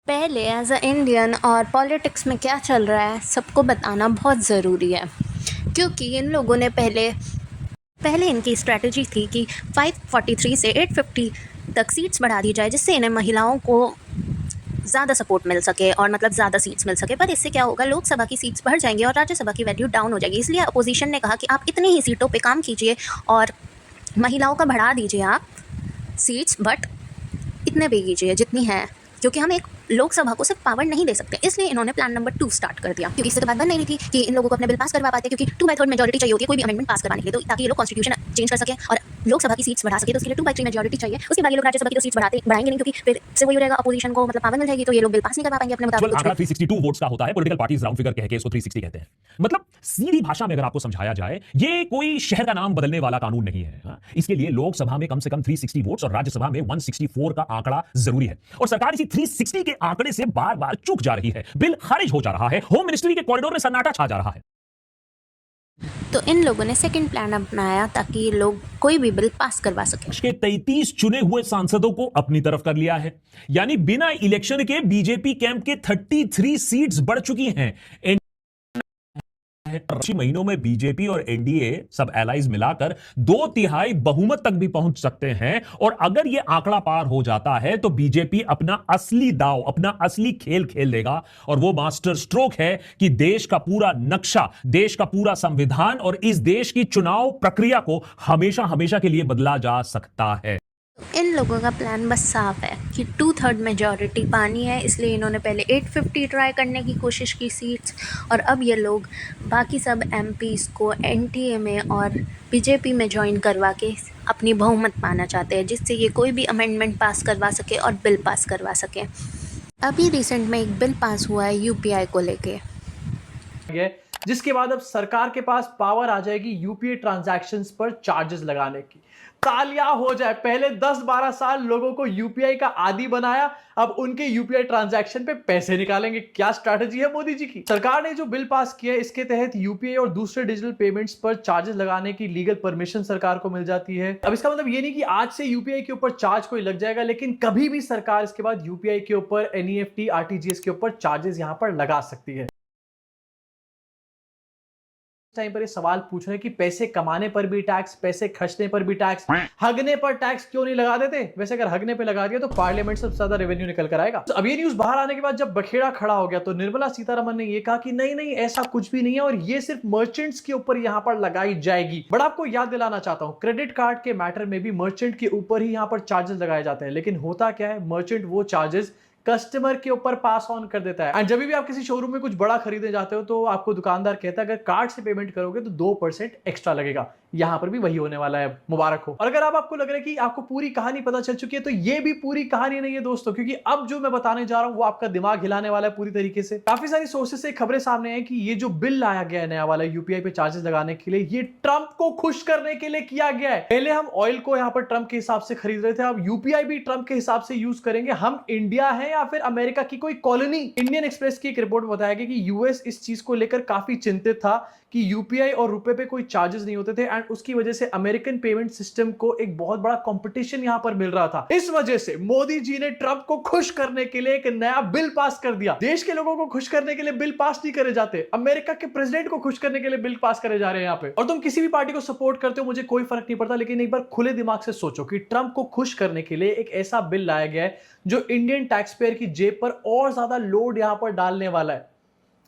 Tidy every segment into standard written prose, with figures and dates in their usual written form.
पहले as a Indian और politics में क्या चल रहा है सबको बताना बहुत ज़रूरी है, क्योंकि इन लोगों ने पहले पहले इनकी स्ट्रेटजी थी कि 543 से 850 तक सीट्स बढ़ा दी जाए, जिससे इन्हें महिलाओं को ज़्यादा सपोर्ट मिल सके और मतलब ज़्यादा सीट्स मिल सके। पर इससे क्या होगा, लोकसभा की सीट्स बढ़ जाएंगी और राज्यसभा की वैल्यू डाउन हो जाएगी। इसलिए अपोजिशन ने कहा कि आप इतनी ही सीटों पे काम कीजिए और महिलाओं का बढ़ा दीजिए आप सीट्स, बट इतने पे कीजिए जितनी है, क्योंकि हम एक लोकसभा को सिर्फ पावर नहीं दे सकते। इसलिए इन्होंने प्लान नंबर 2 स्टार्ट कर दिया, क्योंकि इससे तो बात बन नहीं रही थी कि इन लोगों को अपने बिल पास करवा पाते, क्योंकि 2/3 मेजोरिटी चाहिए होती है कोई भी अमेंडमेंट पास करवाने के लिए, तो ताकि ये लोग कॉन्स्टिट्यूशन चेंज कर सके और लोकसभा की सीट्स बढ़ा सके। तो उसके लिए 2/3 मेजोरिटी चाहिए। उसके बाद ये लोग राज्यसभा की तो सीट्स बढ़ाएंगे नहीं, क्योंकि फिर से वही हो जाएगा, अपोजिशन को मतलब पावर मिल जाएगी, तो ये लोग बिल पास नहीं करवा पाएंगे अपने मुताबिक। आंकड़ा 362 वोट्स का होता है। पॉलिटिकल पार्टीज राउंड फिगर कह के इसको 360 कहते हैं। मतलब सीधी भाषा में अगर आपको समझाया जाए, ये कोई शहर का नाम बदलने वाला कानून नहीं है। इसके लिए लोकसभा में कम से कम 360 वोट्स और राज्यसभा में 164 का आंकड़ा जरूरी है। और सरकार इसी 360 के आंकड़े से बार बार चूक जा रही है। बिल खारिज हो जा रहा है। होम मिनिस्ट्री के कॉरिडोर में सन्नाटा छा जा रहा है। तो इन लोगों ने सेकंड प्लान अपनाया ताकि ये लोग कोई भी बिल पास करवा सके। के 33 चुने हुए सांसदों को अपनी तरफ कर लिया है। यानी बिना इलेक्शन के बीजेपी कैंप के 33 सीट्स बढ़ चुकी हैं। 6 महीनों में बीजेपी और एनडीए सब एलाइज मिलाकर 2/3 बहुमत तक भी पहुंच सकते हैं। और अगर यह आंकड़ा पार हो जाता है तो बीजेपी अपना असली दांव, अपना असली खेल खेल देगा। और वो मास्टर स्ट्रोक है कि देश का पूरा नक्शा, देश का पूरा संविधान और इस देश की चुनाव प्रक्रिया को हमेशा हमेशा के लिए बदला जा सकता है। इन लोगों का प्लान बस साफ है कि 2/3 मेजॉरिटी पानी है, इसलिए इन्होंने पहले 850 ट्राई करने की कोशिश की सीट्स, और अब ये लोग बाकी सब एमपीज़ को एनडीए में और बीजेपी में ज्वाइन करवा के अपनी बहुमत पाना चाहते हैं, जिससे ये कोई भी अमेंडमेंट पास करवा सके और बिल पास करवा सके। अभी रिसेंट में एक बिल पास हुआ है यूपीआई को लेके, जिसके बाद अब सरकार के पास पावर आ जाएगी यूपीआई ट्रांजैक्शंस पर चार्जेस लगाने की। तालियां हो जाए, पहले 10-12 साल लोगों को यूपीआई का आदी बनाया, अब उनके यूपीआई ट्रांजैक्शन पे पैसे निकालेंगे। क्या स्ट्रैटेजी है मोदी जी की। सरकार ने जो बिल पास किया है, इसके तहत यूपीआई और दूसरे डिजिटल पेमेंट्स पर चार्जेस लगाने की लीगल परमिशन सरकार को मिल जाती है। अब इसका मतलब ये नहीं कि आज से यूपीआई के ऊपर चार्ज कोई लग जाएगा, लेकिन कभी भी सरकार इसके बाद यूपीआई के ऊपर, एनईएफटी, आरटीजीएस के ऊपर चार्जेस यहां पर लगा सकती है। टाइम पर ये सवाल पूछ रहे हैं कि पैसे कमाने पर भी टैक्स, पैसे खर्चने पर भी टैक्स, हगने पर टैक्स क्यों नहीं लगा देते। वैसे अगर हगने पे लगा दिया तो पार्लियामेंट से सबसे ज्यादा रेवेन्यू निकल कर आएगा। तो अब ये न्यूज बाहर आने के बाद जब बखेड़ा खड़ा हो गया, तो निर्मला सीतारमण ने ये कहा कि नहीं नहीं, ऐसा कुछ भी नहीं है और ये सिर्फ मर्चेंट्स के ऊपर यहां पर लगाई जाएगी। बट आपको याद दिलाना चाहता हूं, क्रेडिट कार्ड के मैटर में भी मर्चेंट के ऊपर ही यहां पर चार्जेस लगाए जाते हैं, लेकिन होता क्या है, मर्चेंट वो चार्जेस कस्टमर के ऊपर पास ऑन कर देता है। एंड जब भी आप किसी शोरूम में कुछ बड़ा खरीदने जाते हो तो आपको दुकानदार कहता है अगर कार्ड से पेमेंट करोगे तो 2% एक्स्ट्रा लगेगा। यहां पर भी वही होने वाला है, मुबारक हो। और अगर आपको लग रहा है कि आपको पूरी कहानी पता चल चुकी है, तो ये भी पूरी कहानी नहीं है दोस्तों, क्योंकि अब जो मैं बताने जा रहा हूं वो आपका दिमाग हिलाने वाला है पूरी तरीके से। काफी सारी सोर्सेस से खबरें सामने आई कि ये जो बिल लाया गया है नया वाला यूपीआई पे चार्जेस लगाने के लिए, ये ट्रंप को खुश करने के लिए किया गया है। पहले हम ऑयल को यहां पर ट्रंप के हिसाब से खरीद रहे थे, अब यूपीआई भी ट्रंप के हिसाब से यूज करेंगे। हम इंडिया है या फिर अमेरिका की कोई कॉलोनी। इंडियन एक्सप्रेस की एक रिपोर्ट में बताया गया कि यूएस इस चीज को लेकर काफी चिंतित था कि यूपीआई और रुपए पे कोई चार्जेस नहीं होते थे, एंड उसकी वजह से अमेरिकन पेमेंट सिस्टम को एक बहुत बड़ा कंपटीशन यहां पर मिल रहा था। इस वजह से मोदी जी ने ट्रंप को खुश करने के लिए एक नया बिल पास कर दिया। देश के लोगों को खुश करने के लिए बिल पास नहीं करे जाते, अमेरिका के प्रेसिडेंट को खुश करने के लिए बिल पास करे जा रहे हैं यहां पे। और तुम किसी भी पार्टी को सपोर्ट करते हो, मुझे कोई फर्क नहीं पड़ता, लेकिन एक बार खुले दिमाग से सोचो कि ट्रंप को खुश करने के लिए एक ऐसा बिल लाया गया है जो इंडियन टैक्स पेयर की जेब पर और ज्यादा लोड यहां पर डालने वाला है।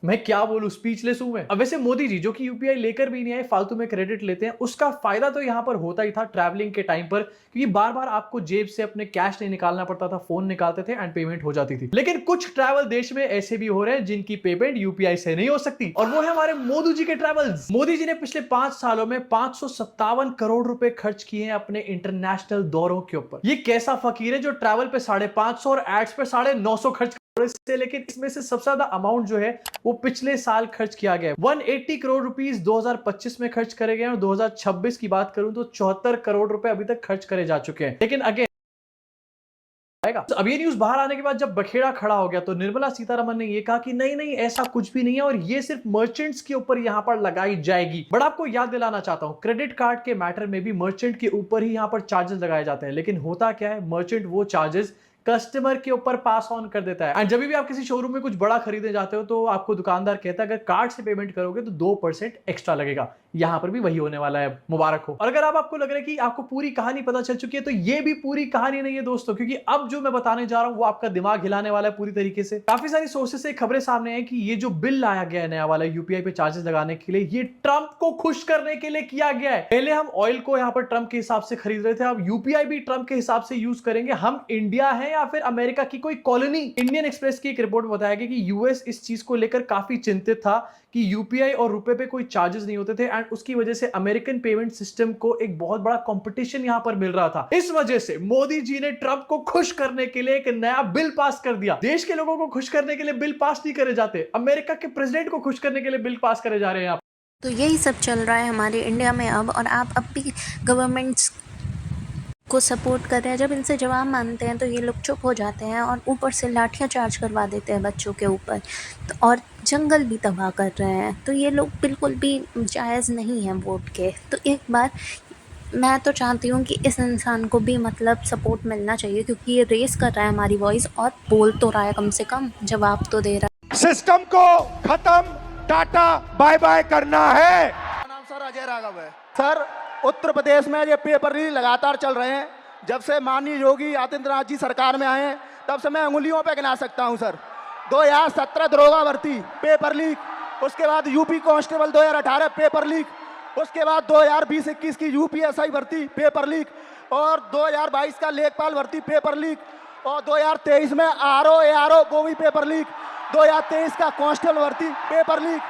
मैं क्या बोलूं, स्पीचलेस हूं मैं। अब वैसे मोदी जी जो कि यूपीआई लेकर भी नहीं आए, फालतू में क्रेडिट लेते हैं, उसका फायदा तो यहां पर होता ही था ट्रैवलिंग के टाइम पर, क्योंकि बार बार आपको जेब से अपने कैश नहीं निकालना पड़ता था, फोन निकालते थे एंड पेमेंट हो जाती थी। लेकिन कुछ ट्रैवल देश में ऐसे भी हो रहे हैं जिनकी पेमेंट यूपीआई से नहीं हो सकती, और वो है हमारे मोदी जी के ट्रैवल्स। मोदी जी ने पिछले 5 सालों में 557 करोड़ रुपए खर्च किए हैं अपने इंटरनेशनल दौरों के ऊपर। ये कैसा फकीर है जो ट्रैवल पे 550 और एड्स पे 950 खर्च से, लेकिन इसमें से सबसे ज्यादा अमाउंट जो है वो पिछले साल खर्च किया गया है। 180 करोड़ रुपीस 2025 में खर्च करे गए और 2026 की बात करूं तो 74 करोड़ रुपए अभी तक खर्च करे जा चुके हैं। लेकिन अगेन तो अब ये न्यूज बाहर आने के बाद जब बखेड़ा खड़ा हो गया, तो निर्मला सीतारमण ने यह कहा कि नहीं नहीं, ऐसा कुछ भी नहीं है और ये सिर्फ मर्चेंट्स के ऊपर यहां पर लगाई जाएगी। बट आपको याद दिलाना चाहता हूं, क्रेडिट कार्ड के मैटर में भी मर्चेंट के ऊपर ही यहां पर चार्जेस लगाए जाते हैं, लेकिन होता क्या है, मर्चेंट वो चार्जेस कस्टमर के ऊपर पास ऑन कर देता है। एंड जब भी आप किसी शोरूम में कुछ बड़ा खरीदने जाते हो तो आपको दुकानदार कहता है अगर कार्ड से पेमेंट करोगे तो 2% एक्स्ट्रा लगेगा। यहाँ पर भी वही होने वाला है, मुबारक हो। और अगर आपको लग रहा है कि आपको पूरी कहानी पता चल चुकी है तो ये भी पूरी कहानी नहीं है दोस्तों, क्योंकि अब जो मैं बताने जा रहा हूं वो आपका दिमाग हिलाने वाला है पूरी तरीके से। काफी सारी सोर्सेस से खबरें सामने हैं कि ये जो बिल लाया गया है नया वाला यूपीआई पे चार्जेस लगाने के लिए, ये ट्रंप को खुश करने के लिए किया गया है। पहले हम ऑयल को यहाँ पर ट्रंप के हिसाब से खरीद रहे थे, अब यूपीआई भी ट्रंप के हिसाब से यूज करेंगे। हम इंडिया है या फिर अमेरिका की कोई कॉलोनी? इंडियन एक्सप्रेस की एक रिपोर्ट में बताया गया कि यूएस इस चीज को लेकर काफी चिंतित था कि यूपीआई और रुपए पे कोई चार्जेस नहीं होते थे एंड उसकी वजह से अमेरिकन पेमेंट सिस्टम को एक बहुत बड़ा कंपटीशन यहां पर मिल रहा था। इस वजह से मोदी जी ने ट्रंप को खुश करने के लिए एक नया बिल पास कर दिया। देश के लोगों को खुश करने के लिए बिल पास नहीं करे जाते, अमेरिका के प्रेसिडेंट को खुश करने के लिए बिल पास करे जा रहे हैं। तो यही सब चल रहा है हमारे इंडिया में अब, और आप अब भी गवर्नमेंट्स को सपोर्ट कर रहे हैं। जब इनसे जवाब मांगते हैं तो ये लोग चुप हो जाते हैं और ऊपर से लाठियां चार्ज करवा देते हैं बच्चों के ऊपर, तो और जंगल भी तबाह कर रहे हैं। तो ये लोग बिल्कुल भी जायज़ नहीं है वोट के। तो एक बार मैं तो चाहती हूँ कि इस इंसान को भी मतलब सपोर्ट मिलना चाहिए, क्योंकि ये रेस कर रहा है हमारी वॉइस और बोल तो रहा है, कम से कम जवाब तो दे रहा है। सिस्टम को खत्म, टाटा बाय बाय करना है। नाम सर अजय राघव है। सर उत्तर प्रदेश में ये पेपर लीक लगातार चल रहे हैं। जब से माननीय योगी आदित्यनाथ जी सरकार में आए हैं तब से मैं उंगलियों पे गिना सकता हूं सर। 2017 दरोगा भर्ती पेपर लीक, उसके बाद यूपी कांस्टेबल 2018 पेपर लीक, उसके बाद 2020-21 की यूपीएसआई भर्ती पेपर लीक, और 2022 का लेखपाल भर्ती पेपर लीक, और 2023 में आरओ एआरओ वो भी पेपर लीक, 2023 का कांस्टेबल भर्ती पेपर लीक,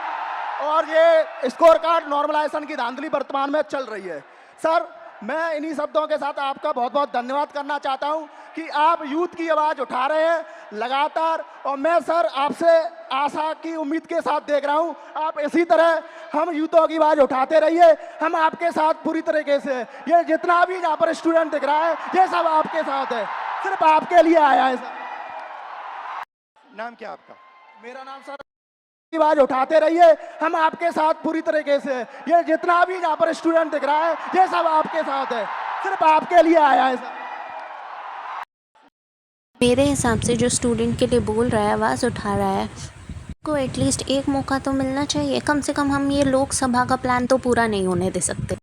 और ये स्कोर कार्ड नॉर्मलाइजेशन की धांधली वर्तमान में चल रही है। सर मैं इन्हीं शब्दों के साथ आपका बहुत बहुत धन्यवाद करना चाहता हूं कि आप यूथ की आवाज़ उठा रहे हैं लगातार, और मैं सर आपसे आशा की उम्मीद के साथ देख रहा हूं आप इसी तरह हम यूथों की आवाज़ उठाते रहिए। हम आपके साथ पूरी तरीके से, ये जितना भी यहाँ पर स्टूडेंट दिख रहा है ये सब आपके साथ है, सिर्फ आपके लिए आया है सर। नाम क्या आपका? मेरा नाम सर, आवाज उठाते रहिए, हम आपके साथ पूरी तरीके से, ये जितना भी यहाँ पर स्टूडेंट दिख रहा है ये सब आपके साथ है, सिर्फ आपके लिए आया है सर। मेरे हिसाब से जो स्टूडेंट के लिए बोल रहा है, आवाज़ उठा रहा है, को एटलीस्ट एक मौका तो मिलना चाहिए। कम से कम हम ये लोकसभा का प्लान तो पूरा नहीं होने दे सकते।